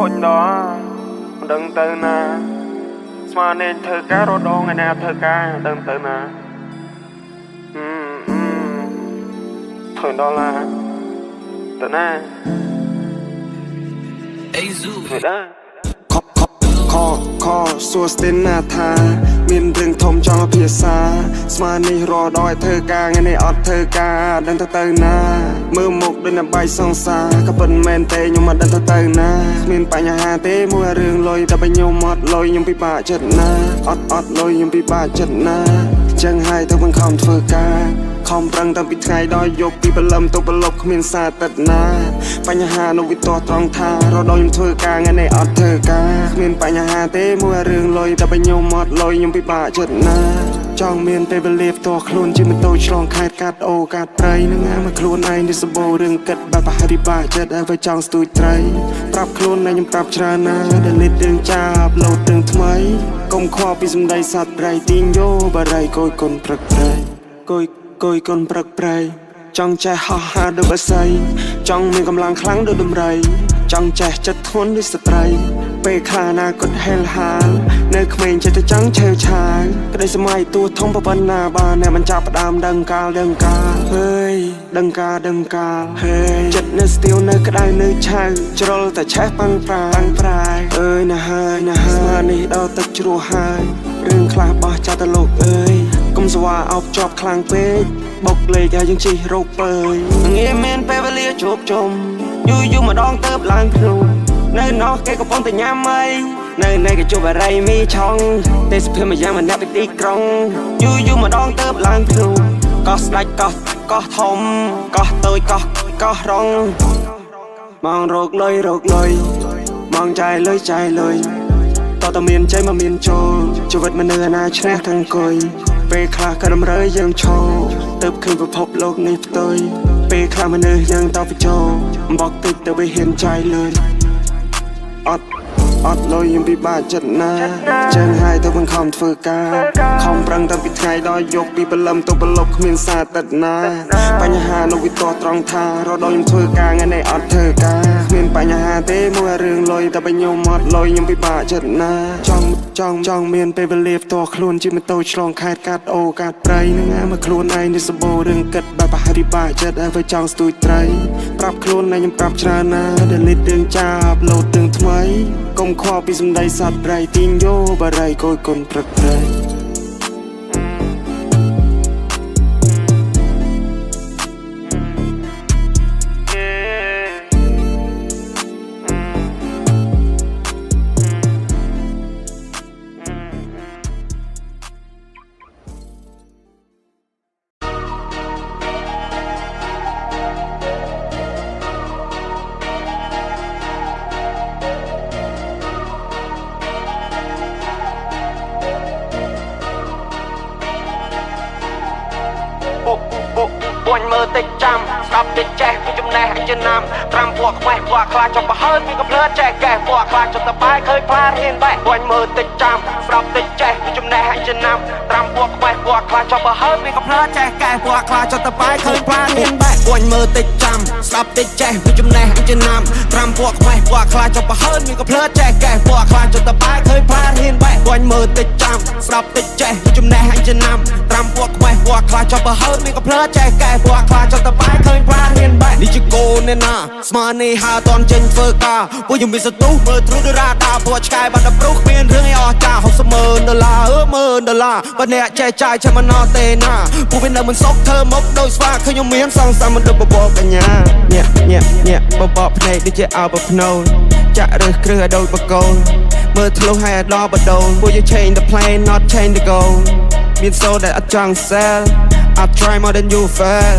thôn đó đừng từ nè mà nên thơ cá rô đô ngày nào thơ cá đừng từ nè thôn đó là từ nè thôn đóคอสัวสเตนนาธามีนเรื่องทมจองเพียซาสมานีรอดอยเธอกาไงในอดเธอกาดันเธอเตอนามือหมกด้วยน้ำใบซองซาก็เป็นแมนเตยมมาดันเธอเตอนามีนปัญหาเตมัวเรื่องลอยแต่ไปยมอดลอยยังปีบาจัดนาอดลอยยังปีบาจัดนาจังให้เธอเป็นคอมเธอกาคอมปรังตั้งปิดไงดอยยกปีปลำตัวปลบขมิ้นซาตัดนาปัญหาโนวิตัวตรองทาเราดอยยังเธอกาไงในอดเธอกาขมิ้นปัญหาเตมัวเรื่องลอยแต่ไปยมอดลอยยังปีบาจัดนาจองเมียนไปเบลีฟตัวคลุนจิมันโตฉลองคาดกัดโอกาดไตรนึงมาคลุนไอในสโบเรื่องกัดแบบฮาริบาจัดเอาไปจองสตูดไตรปรับคลุนในยังปรับชรานาเดินเล็ดเดินจับโหลดเดินทำไมกลมคอปีสมได้สัตว์ไรติงโยบะไรโกยกลปรักไรโกยกลปรักไรจังใจฮ่าฮ่าโดยบะไซจังมีกำลังคลั่งโดยดมไรจังใจจะทนด้วยสไตรเปคลานากดเฮลฮาเนื้อเขมรจะจังเชลชายก็ได้สมัยตัวท้องปะปันนาบานแนมันจับดามดังกาเฮ้ยดังกาเฮ้ยจัดเนื้อสติลเนื้อก็ได้เนื้อชายจรลแต่แช่ปังปลายเอ้ยนะฮะมานี่เราตัดจรูหายเรื่องคลาบาจัตลกเอ้ยกุมสว่าเอาจอบคลางเป๊กบอกเลยแกยังชีโรคเปยเงี้ยเมนเปเวลีจบจมอยู่มาดองเติบลางครูเนื้อนอกแกก็ป้องแต่ยามไม่เนื้อในก็จูบอะไรมีช่องแต่สเพื่อมายังมันแนบไปตีกรองอยู่มาดองเติบลางครูก็สไลด์ก็ทมก็เตยก็ร้องมองโรคเลยมองใจเลยต่อตะเมียนใจมาเมียนโจชีวิตมันเนื้อนาชนะทั้งกุยเปคลากระดมเลยยังโชเติบขึ้นไปพบโลกในเตยเปคลามันเนื้อยังต่อไปโจบอกติดแต่ไปเห็นใจเลยอดลอยยังปีบาจัดนาจังให้เธอเป็นคอมเธอกาคอมปรังตั้งปิดไงดอยยกปีปลำตัวปลบขมิ้นซาตัดนาปัญหาโนวิตัวตรองทาเราดอยยังเธอกาไงในอดเธอกาขมิ้นปัญหาเต้มัวเรื่องลอยแต่ไปยมอดลอยยังปีบาจัดนาจ้องเมียนไปเบลีฟตัวคลุนจิมันโตฉลองคาดกัดโอกาดไตรนึงมาคลุนไอในสโบเรื่องกัดแบบฮาริบาจัดเอาไปจองสตูดไตรปรับคลุนในยังปรับชรานาเดินเล็ดเดินจับโหลดเดินทำไมกลมคอปีสมได้สัตว์ไรติงโยบะไรโกยกลปรักไรวันเมื่อติดจำรับติดแจกมีจุ่มแน่จะนำตรำพวกแม่พวกคลาจงประเฮิร์มีกับเพลิดแจกแก่พวกคลาจนตะปายเคยพลาดเห็นไปวันเมื่อติดจำรับติดแจกมีจุ่มแน่จะนำตรำพวกแม่พวกคลาจงประเฮิร์มีกับเพลิดแจกแก่พวกคลาจนตะปายเคยพลาดเห็นไปวันเมื่อติดจำรับติดแจกมีจุ่มแน่จะนำตรำพวกแม่พวกคลาจงประเฮิร์มีกับเพลิดแจกแก่พวกคลาจนตะปายเคยพลาดเห็นไปวันเมื่อติดจำรับติดแจกมีจุ่มแน่จะนำตรำพวกแม่พวกคลาจงประเฮิร์มีกับเพลิดแจกแก่พวกคลาจนตะปายเคยพลาดเห็นไปนี่จะโกนเนี่ยนะสมานีหาตอนเจนเฟอร์กาผู้ยังมีศัตรูเมื่อทรูดราดาพวกชายบันดับรุกเปลี่ยนเรื่องไอ้อจ่า$60,000วันนี้ใจใช่มันนอเตน่าผู้เป็นเดิมมันซกเธอมกโดยสว่าเคยยังมีน้ำสองสามมันเดิมบอกกันเนี่ยบอกเพลงดิเจเอาแบบโนจะเรื่องเครือโดยประโกนเมื่อทะลุให้รอบโดนผู้ยัง change the plane not change the goal มีโซได้อัดจังเซล I try more than you fail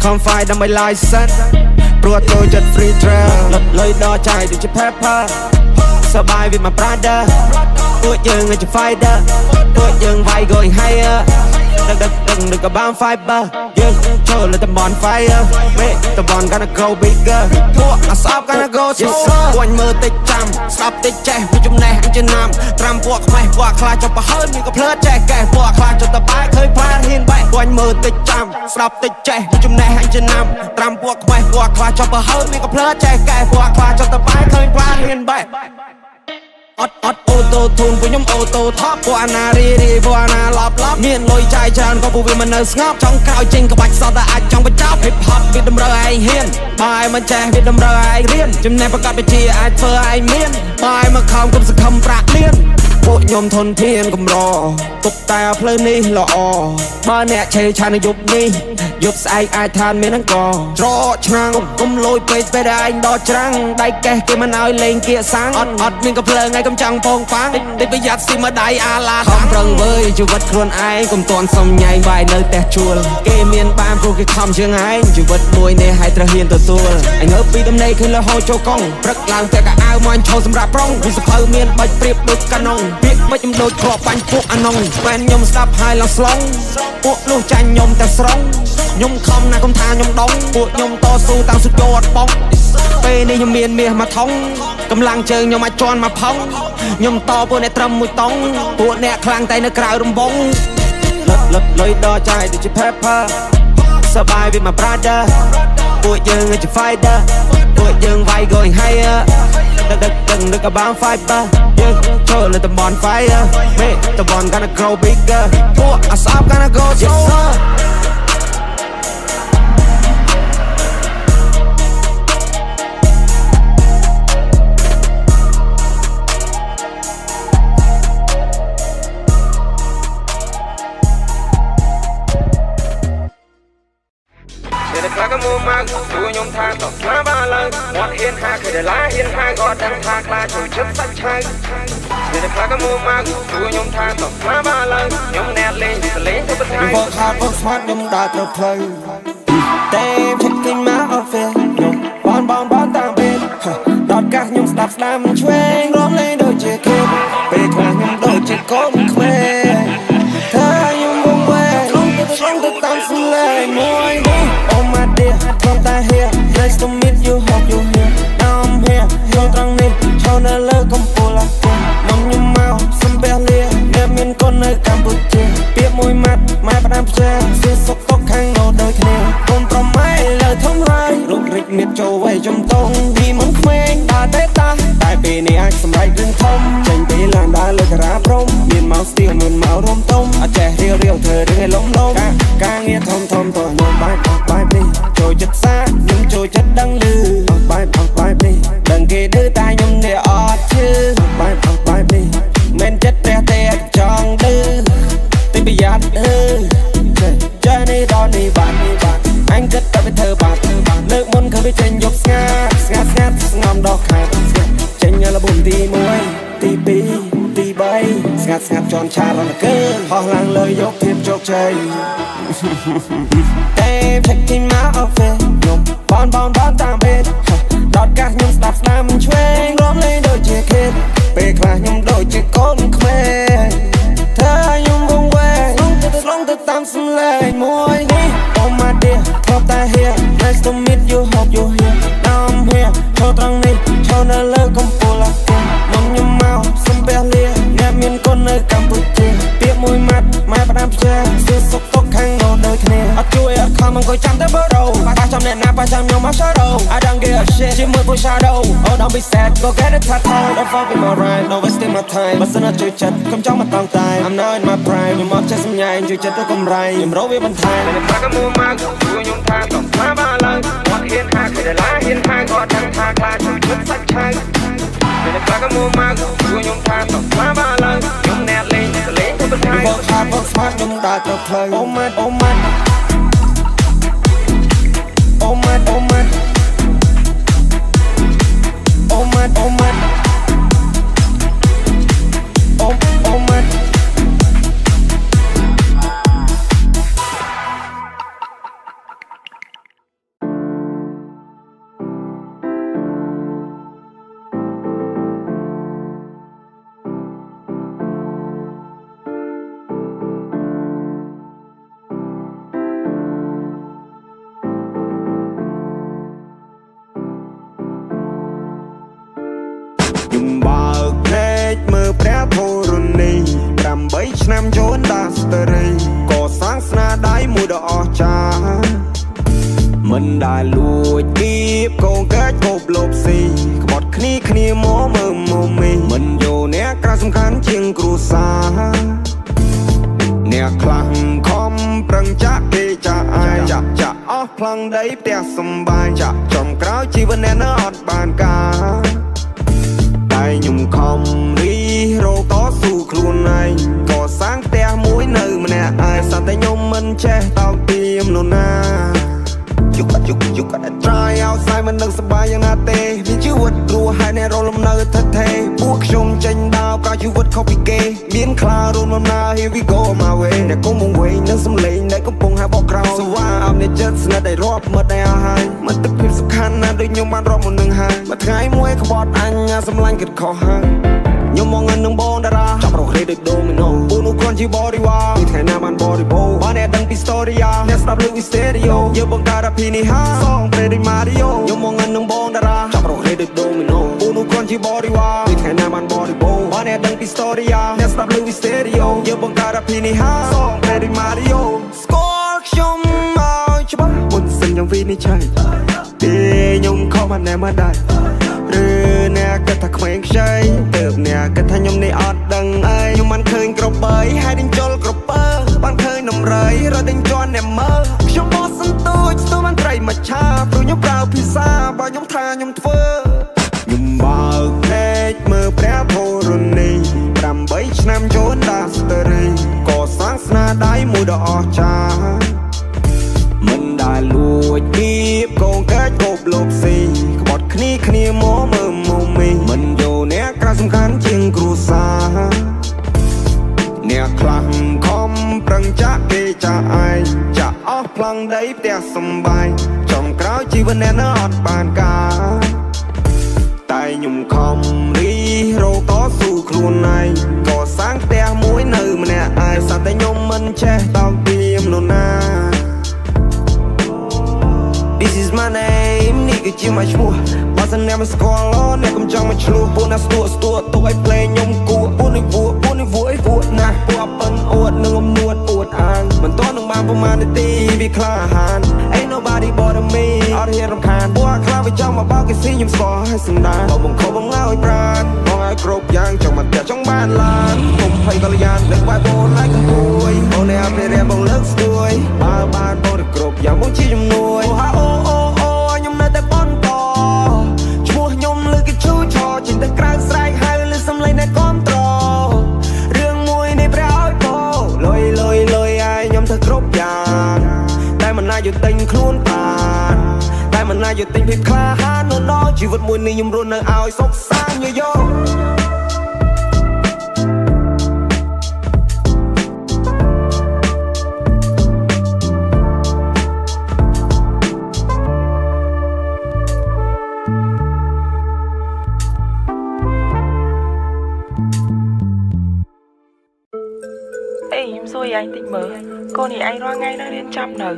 Come fight on my license ปวดตัวจัดฟรีเทรลลดเลยดอใจดิจะแพ้ผ้าสบายวิดมาปราดาปวดยังไงจะไฟเดอร์ปวดยังไวก็ยังไฮเออร์ดึกกับบางไฟเบอร์ยังโชว์เลยแต่บอลไฟเออร์เว้ยแต่บอล gonna go bigger พวกอาสอบ gonna go slow วันมือติดจำสลับ ប់តិចចេះវាចំណេះអញជាណាំត្រាំពួកខ្មេះពួកខ្លាចចុះប្រហើនមានក៏ភ្លើចេះកែពួកខ្លាចចុះតបែកឃើញផ្លាហ៊ានបែកពួកអញមើលតិចចាំស្ដាប់តិចចេះវាចំណេះអញជាណាំត្រាំពួកខ្មេះពួកខ្លាចចុះប្រហើនមានក៏ភ្លើចេះកែពួកខ្លាចចុះតបែកឃើញផ្លាហ៊ានបែកអត់អូតូធូនពួកខ្ញុំអូតូថប់ពួកអាណារីពួកអាណាឡប់មានលុយចាយច្រើនក៏ពួកវាមិននៅស្ងប់ចង់ក្រោយចេញក្បាច់សតតែអាចចង់បញ្ចប់ hip hop វាតម្រូវឯងហ៊ានបាយមិនចេះវាតម្រូវឯងរៀនចំណេះប្រកាសវិជ្ជាអាចធ្វើឯងមានបាយមកខំគុំសង្ឃឹមប្រាក់លៀនពួកខ្ញុំធនធានកម្រទុកតែផ្លូវនេះល្អបើអ្នកឆេឆានយប់នេះយប់ស្អែកអាចឋានមានអង្គច្រកឆ្នាំងគុំលួយពេកពេលឯងដកច្រាំងដៃកេះគេមិនឲ្យលេងគៀកសាំងអត់មានកំភ្លើងឯងកំចង់ពងប៉ាំងតិចប្រយ័ត្នស៊ីមកដៃអាឡាខំប្រឹងវើយជីវិតខ្លួនឯងកុំតន់សុំញ៉ៃវាយនៅផ្ទះជួលគេមានបានព្រោះគេខំជាងឯងជីវិតមួយនេះឲ្យត្រូវហ៊ានទទួលអញងើបពីដំណេកឃើញលហោចូលកង់ព្រឹកឡើងតែកៅអៅមកឈោសម្រាប់ប្រុងវាសភៅមានបាច់ព្រៀបដូចកាណុងពាក្យមិនខ្ញុំដូចគ្រាប់បាញ់ពួកអាណុងហ្វេនខ្ញុំស្ដាប់ហើយឡើងស្លងពួកនោះចាញ់ខ្ញុំតែស្រងខ្ញុំខំណាស់កុំថាខ្ញុំដងពួកខ្ញុំតស៊ូតាំងសុទ្ធអត់បងពេលនេះខ្ញុំមានមាសមួយថងកម្លាំងជើងខ្ញុំអាចជន់មកផុងខ្ញុំតពួកអ្នកត្រឹមមួយតង់ពួកអ្នកខ្លាំងតែនៅក្រៅរំបងលុយដល់ចាយដូចជា pepper សបាយវាមក brother ពួកយើងជា fighter ពួកយើងវាយ going higher ដឹក about fiber យើងចូលនៅតំបន់ fire មេតំបន់ gonna grow bigger ពួកអាស្អប់ gonna go slower Hãy subscribe cho kênh Ghiền Mì Gõ để không bỏ lỡ những video hấp Nice to meet you, hope you're here. Now I'm here, you're drunk me. Cho nên lỡ không phụ lạc tiền. Mong như mau, xâm bé lia. Nếp miền con nơi Campuchia. Biết môi mặt, mai bắt em che. Xuyên sốc tóc khăn nô đời khăn. Còn pro máy lời thông hai. Lúc rịch miệt trâu vầy trong tông. Vì muốn khuyên, ta tế ta. Tại vì này ai xâm rạch rừng thông. Chành tí làng đá lời rap rông. Miền máu steel, miền máu rôm tông. À trẻ riêu riêu thời đừng hay lông lông. Ca nghe thông thông tỏa nhộn bài đi. Trôi chất xa, nhưng trôi chất đắng lư. Bài đi. Đừng kì đưa tay nhung để ọt chứ. Bài đi. Men chất rẻ tè tròn đư. Tình bị giặt hư. Chơi đi đo đi bạn. Anh kết ta với thơ bạn. Nước môn khởi với trên dọc ngát ngom đo khát. Trên nhà là bùn tì muối. Tì bí, tì bay. Ngát tròn cha là cơn. Họ làng lời dốc thiệp chốc chơi. Em checking my outfit. Bon tạm biệt. Đọt các nhung stop mình chuyên. Rõm lên đôi chia kết. Bê khá nhung đôi chia cốt khuê. Thơ nhung vùng quê. Long tự tâm xin lời môi. Oh my dear, hope ta here. Nice to meet you, hope you're here. Now I'm here, cho trăng đi. Cho nên lỡ không phụ lạc tiền. Mong nhung mau, xâm bé lia. Nếp miền con nơi Campuchia. Biết môi mặt, mai bắt em che. Xuyên sốc tóc khăn nô đời khăn. Ất chui ất khăm anh coi chăm tới bớ đầu. 300 nè nạp 300 nhau máu shadow. I don't give a shit, chỉ 10 phút shadow. Oh don't be sad, go get it tattooed. Don't fuck with my rhyme, no wasting my time. Bất sân ở chơi chất, không trong mặt tòng tài. I'm now in my prime, nhưng mọc chết xâm nhai. Chơi chất tôi không rai, nhưng rấu với bàn thai. Để phá các mùa mạc, dù nhung tha tổng phá ba lần. What hiên hạ, khởi để lá hiên hạ. Gọi thằng thạc là chơi chất sách chai. Để phá các mùa mạc, dù nhung tha tổng phá ba lần. Nhung nẹt lên, sẽ lấy cho bàn thai. Work hard, work smart, nhung đạt được thời. Oh man, oh man. Oh man, oh man. Oh man, oh man. Oh, oh man. ដ៏អស្ចារ្យមិនដែលលួចគៀបកូនកាច់គប់លបស៊ីក្បត់គ្នាមកមើលមកមីមិនយកអ្នកក្រៅសំខាន់ជាងគ្រួសារអ្នកខ្លាំងខំប្រឹងចាក់គេចាក់អាយចាក់អស់ផ្លាំងដីផ្ទះសំបាយចាក់ចំក្រោយជីវិតអ្នកនៅអត់បានការតែខ្ញុំខំរីរោតស៊ូខ្លួនឯងក៏សាងផ្ទះមួយនៅម្នាក់ឯងសត្វតែខ្ញុំមិនចេះតោកទាមនរណាយុគអត់ត្រាយឲ្យស្អែកមិននឹងសប្បាយយ៉ាងណាទេមានជីវិតរស់ហើយអ្នករលំនៅថិតថេរពួកខ្ញុំចេញដើរប្រជីវិតខុសពីគេមានខ្លារូនបំណើ Here we go my way អ្នកកុំបង្វេងនឹងសំឡេងដែលកំពុងហៅបកក្រោយសវ៉ាអមអ្នកចិត្តស្និទ្ធឲ្យរាប់មើលតែអស់ហើយមិនទឹកភាពសំខាន់ណាស់ដូចខ្ញុំបានរាប់មុននឹងហើយមួយថ្ងៃមួយក្បត់អញសម្លាញ់គិតខុសហើយខ្ញុំមកនឹងបងតារាចាប់រករេដូចដូមីណូពូនោះគ្រាន់ជាបរិវារពីថ្ងៃណាបានបរិបូរបានអ្នកដឹងពី story អ្នកស្ដាប់លើវីស្តេរីយ៉ូយើងបង្កើតអភិនិហាសងព្រេដូចម៉ារីយ៉ូខ្ញុំមកនឹងបងតារាចាប់រករេដូចដូមីណូពូនោះគ្រាន់ជាបរិវារពីថ្ងៃណាបានបរិបូរបានអ្នកដឹងពី story អ្នកស្ដាប់លើវីស្តេរីយ៉ូយើងបង្កើតអភិនិហាសងព្រេដូចម៉ារីយ៉ូស្គាល់ខ្ញុំមកច្បាស់មុនសិនយ៉ាងវិនិច្ឆ័យពេលខ្ញុំខំបានណែមកដែរឬអ្នកគិតថាក្មេងខ្ចីទៅអ្នកគិតថាខ្ញុំនេះអត់ដឹងអីខ្ញុំមិនឃើញក្របីហើយដេញជុលក្រពើបានឃើញនំរៃរត់ដេញជន់អ្នកមើលខ្ញុំបោះសន្ទូចស្ទូមិនត្រីមកឆាព្រោះខ្ញុំប្រើភាសាបើខ្ញុំថាខ្ញុំធ្វើខ្ញុំបើកភ្នែកមើលព្រះធរណី8ឆ្នាំចូលដាស្តេរីក៏សាងស្នាដៃមួយដ៏អស្ចារ្យមិនដែលលួចគៀបកូនកាច់គប់លបស៊ីក្បត់គ្នាមកមើលមកមីមិនយកអ្នកក្រៅសំខាន់ជាងគ្រួសារអ្នកខ្លាំងខំប្រឹងចាក់គេចាក់ឯងចាក់អស់ផ្លាំងដីផ្ទះសំបាយចំក្រោយជីវិតអ្នកនៅអត់បានការតែខ្ញុំខំរីរោតស៊ូខ្លួនឯងក៏សាងផ្ទះមួយនៅម្នាក់ឯងសត្វតែខ្ញុំមិនចេះតោកទាមនរណាThis is my name នេះគឺជាមកឈ្មោះបើសិនអ្នកមិនស្គាល់អ្នកកុំចង់មកឆ្លោះពួកណាស្ទួទុកឲ្យភ្លេងខ្ញុំគួរពួកនេះវួណាស់ពួកប៉ិនអួតនឹងអំនួតអួតអាងមិនតនឹងបានប្រមាណនាទីវាក្លាហាន Ain't nobody but me អត់ហ៊ានរំខានពួកខ្លាវាចង់មកបោកគេស៊ីខ្ញុំស្គាល់ហើយសម្ដានបងខំបងឲ្យប្រានបងឲ្យគ្រប់យ៉ាងចង់មកផ្ទះចង់បានឡានខ្ញុំភ័យកល្យាននឹងបាយបងឲ្យកំពួយបងនេះអត់រៀនបងលើកស្ទួយបើបានបងទៅគ្រប់យ៉ាងបងជាជំនួយខ្ញុំនៅតែប៉ុនតឈ្មោះខ្ញុំលើគេឈូឆោចេញទៅក្រៅស្រែកហៅលើសំឡេងអ្នកគាំទ្ររឿងមួយនេះព្រះឲ្យពោលុយឲ្យខ្ញុំធ្វើគ្រប់យ៉ាងតែមិនណាយកទិញខ្លួនបានតែមិនណាយកទិញភាពក្លាហាននៅជីវិតមួយនេះខ្ញុំរស់នៅឲ្យសុខសាន្តយោ ខ្ញុំសួរឯងតិចមើលកូននេះឯងរាល់ថ្ងៃនៅរៀនចប់នៅ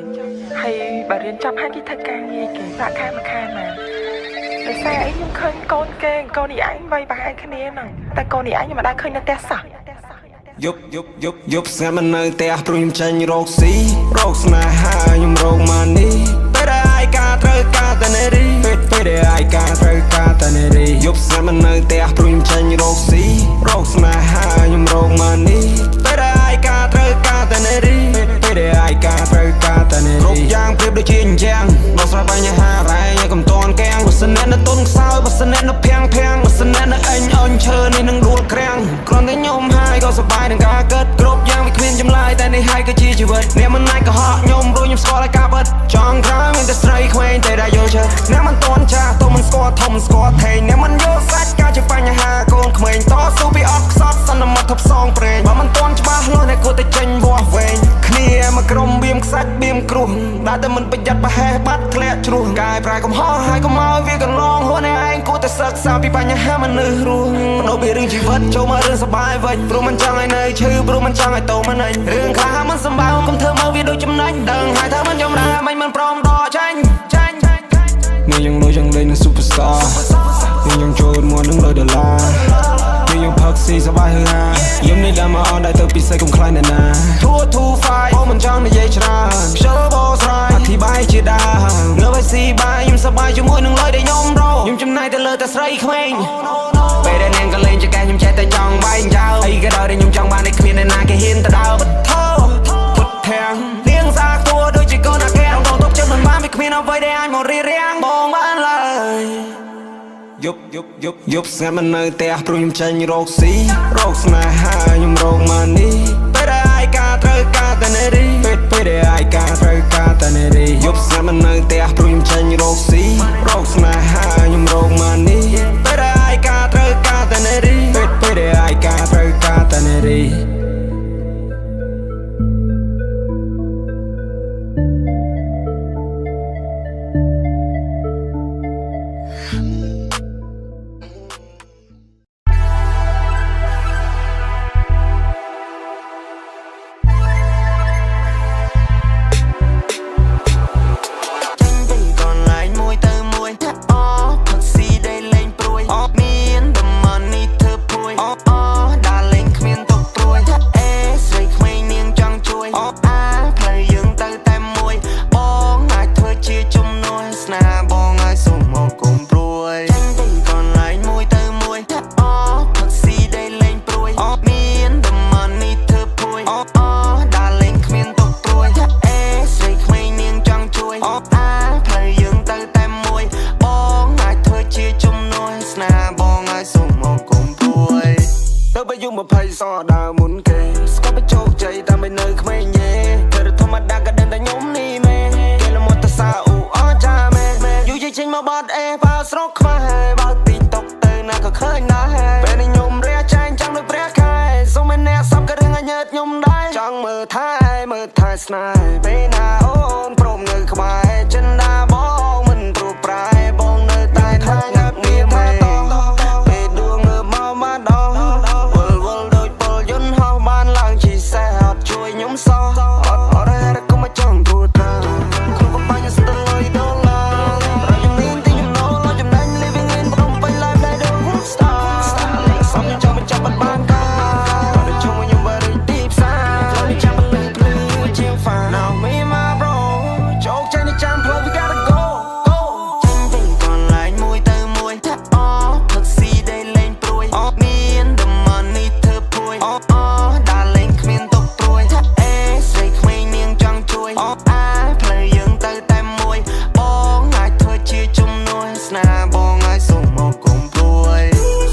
ហើយបើរៀនចប់ហើយគេធ្វើការងារគេប្រាក់ខែមួយខែមកដោយសារអីខ្ញុំឃើញកូនគេកូននេះឯងវាយប្រហែលគ្នាហ្នឹងតែកូននេះឯងខ្ញុំមិនដែលឃើញនៅផ្ទះសោះយប់ស្ងាត់មិននៅផ្ទះព្រោះខ្ញុំចាញ់រកស៊ីរកស្នេហាខ្ញុំរកម៉ានីពេលដែលឯកាត្រូវការតែនារីពេលដែលឯកាត្រូវការតែនារីយប់ស្ងាត់មិននៅផ្ទះព្រោះខ្ញុំចាញ់រកស៊ីរកស្នេហាខ្ញុំរកម៉ានីពេលដែលឯកាត្រូវការតែនារីពេលដែលឯកាត្រូវការតែនារីគ្រប់យ៉ាងប្រៀបដូចជាអញ្ចឹងដោះស្រាយបញ្ហារ៉ែកុំតន់កៀងបើសិនអ្នកនៅទុនខ្សោយបើសិនអ្នកនៅភាំងបើសិនអ្នកនៅអញអន់ឈើនេះនឹងដួលក្រាំងគ្រាន់តែខ្ញុំហើយក៏សប្បាយនឹងការកើតគ្រប់យ៉ាងវាគ្មានចម្លើយតែនេះហើយគឺជាជីវិតអ្នកមិនណាច់ក៏ហក់ខ្ញុំព្រោះខ្ញុំស្គាល់ឲ្យការបិទចង់ក្រោយមានតែស្រីក្មេងតែដែលយល់ចិត្តអ្នកមិនតន់ចាស់ទៅមិនស្គាល់ធំស្គាល់ថេងអ្នកមិនយល់សាច់ការជាបញ្ហាកូនក្មេងតស៊ូពីអត់ខ្សត់សន្មត់ថប់សងព្រេងបើមិនតន់ច្បាស់លាស់អ្នកគួរតែចេញវាស់វែងគ្នាមកក្រុមបៀមខ្សាច់បៀមគ្រោះដែលតែមិនប្រយ័ត្នប្រហែសបាត់ធ្លាក់ជ្រោះកាយប្រែកំហុសហើយកុំឲ្យវាកន្លងហួរអ្នកឯងគួរតែសិក្សាពីបញ្ហាមនុស្សរស់បដូរពីរឿងជីវិតចូលមករឿងសប្បាយវិញព្រោះមិនចង់ឲ្យនៅឈឺព្រោះមិនចង់ឲ្យតោមិនអញរឿងខ្លះមិនសម្បើកុំធ្វើមកវាដូចចំណេញដឹងហើយថាមិនចំណាមិនព្រមដកចាញ់មានយ៉ាងដូចយ៉ាងលេងនឹង Superstar មានយ៉ាងចូលមកនឹង100ដុល្លារមានយ៉ាងផឹកស៊ីសប្បាយហឺហាយំនេះដល់មកអត់ដែលទៅពិសេសកុំខ្លាចអ្នកណា2 5អូមិនចង់និយាយច្រើនខ្ជិល នឹងលុយដែលខ្ញុំរកខ្ញុំចំណាយទៅលើតែស្រីក្មេងពេលដែលនាងក៏លេងចកែខ្ញុំចេះតែចង់បែងចោលអីក៏ដោយដែលខ្ញុំចង់បានតែគ្មានអ្នកណាគេហ៊ានទៅដើរបថោពុតធាំងនាងសាគួរដូចជាកូនអាកែរងតបចិត្តមិនបានវាគ្មានអ្វីដែលអាចមករៀបរៀងបងបានឡើយយប់ស្ងាត់មិននៅផ្ទះព្រោះខ្ញុំចេញរកស៊ីរកស្នេហាខ្ញុំរកមកនេះពេលដែលអាយការត្រូវការតែនារីពេលដែលអាយការត្រូវការតែនារីយប់ស្ងាត់មិននៅផ្ទះព្រោះខ្ញុំចេញរកស៊ីរកស្នេហាខ្ញុំរកមកនេះពេលដែលអាយការត្រូវការតែនារីពេលដែលអាយការត្រូវការតែនារីសដើមុនគេស្គាល់បជោគជ័យតែមិននៅក្មេងយេតែធម្មតាក៏ដឹងតែខ្ញុំនេះមែនគេលមុតតសាអ៊ូអចាមែនយូរចេញមកបាត់អេបើស្រុកខ្មែរបើទីតុកទៅណាក៏ឃើញដែរពេលនេះខ្ញុំរះចាញ់ចាំដូចព្រះខែសុំមិនអ្នកសំក៏រឿងឲ្យញើតខ្ញុំដែរចង់មើលថែស្នេហ៍ពេលណាអូនព្រមនៅក្បែរចិនដាបងមិនព្រោះប្រែបងនៅតែថាញ៉ាប់ងារមែនពេលដួងមើលមកមកដល់ជួយខ្ញុំសោះអត់រ៉ែរកុំមកចង់ព្រួតតាក្នុងកំបញ្ញស្ទើរលុយដុល្លាររយមានទីខ្ញុំណូលចំណេញ living in ព្រមពេញ life ដែលដូច star សំខ្ញុំចង់បញ្ចប់បានការតែជុំខ្ញុំបរិយទីផ្សារផ្លូវនេះចាំបលឹងភ្លឺជាង fan now me my bro ជោគជ័យនេះចាំផ្លូវ we gotta go ចេញវិញកន្លែងមួយទៅមួយអូផឹកស៊ីដែលលេងព្រួយមាន the money ធ្វើព្រួយដល់លេងគ្មានទុកព្រួយស្រីក្មេងនាងចង់ជួយផ្លូវយើងទៅតែមួយបងអាចធ្វើជាជំនួយស្នេហ៍បងឲ្យសុំមកកុំព្រួយ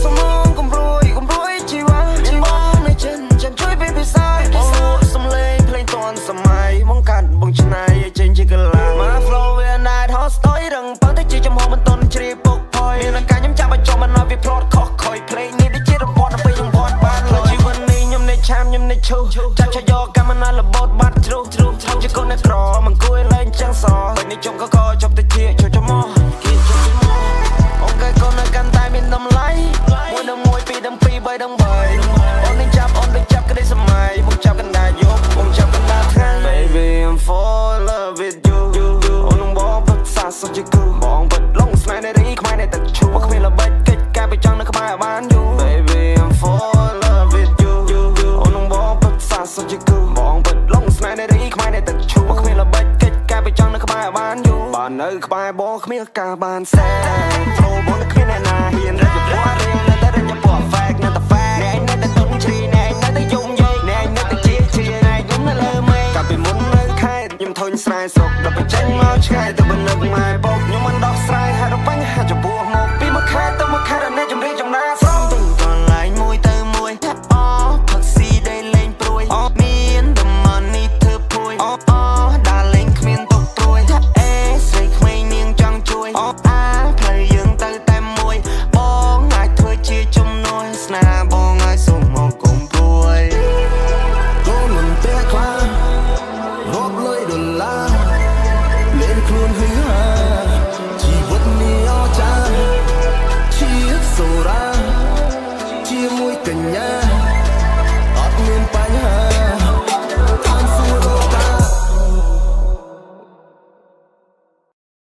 សុំមកកុំព្រួយជីវ៉ាមានបងនៅចិនចាំជួយពេលពិសាអូសំលេងភ្លេងតន់សម័យបងកាត់បងឆ្នៃឲ្យចេញជាកលាមក flow វា night hot story រឹងបើទៅជាចំហមិនតន់ជ្រាបពុកផយមានអាការខ្ញុំចាប់ឲ្យចុះមិនឲ្យវាផ្លត់ខុសខុយភ្លេងនេះដូចជារំពាត់ទៅខ្ញុំពាត់បានលើជីវិតនេះខ្ញុំនៅឆាមខ្ញុំនៅឈូចាប់ឆយកកម្មណាលបោតបាត់ជ្រុះជាកូនអ្នកក្រមិនគួរលេងចឹងសពេលនេះជុំក៏ជប់ទៅជាចូលមកគេជប់មកអូនកែកូននៅកាន់តែមានតម្លៃមួយដល់មួយពីរដល់ពីរបីដល់បីអូននឹងចាប់ក្តីសម័យមកចាប់កណ្ដាលយប់មកចាប់កណ្ដាលថ្ងៃ Baby I'm fall in love with you អូននឹងបងពិតសាសុខជាគូបងពិតឡងស្នេហ៍នារីខ្មែរនៅទឹកឈូមកគ្មានល្បិចកិច្ចការไปចង់នៅក្បែរបានយូ Baby I'm fall in love with you អូននឹងបងពិតសាសុខជាគូបងពិតឡងស្នេហ៍នារីខ្មែរនៅទឹកឈូមកគ្មានល្បិចកិច្ចការไปចង់នៅក្បែរបានយូបាននៅក្បែរបងគ្មានការបានសែ Flow បងនៅគ្មានអ្នកណាហ៊ានរកពណ៌រៀង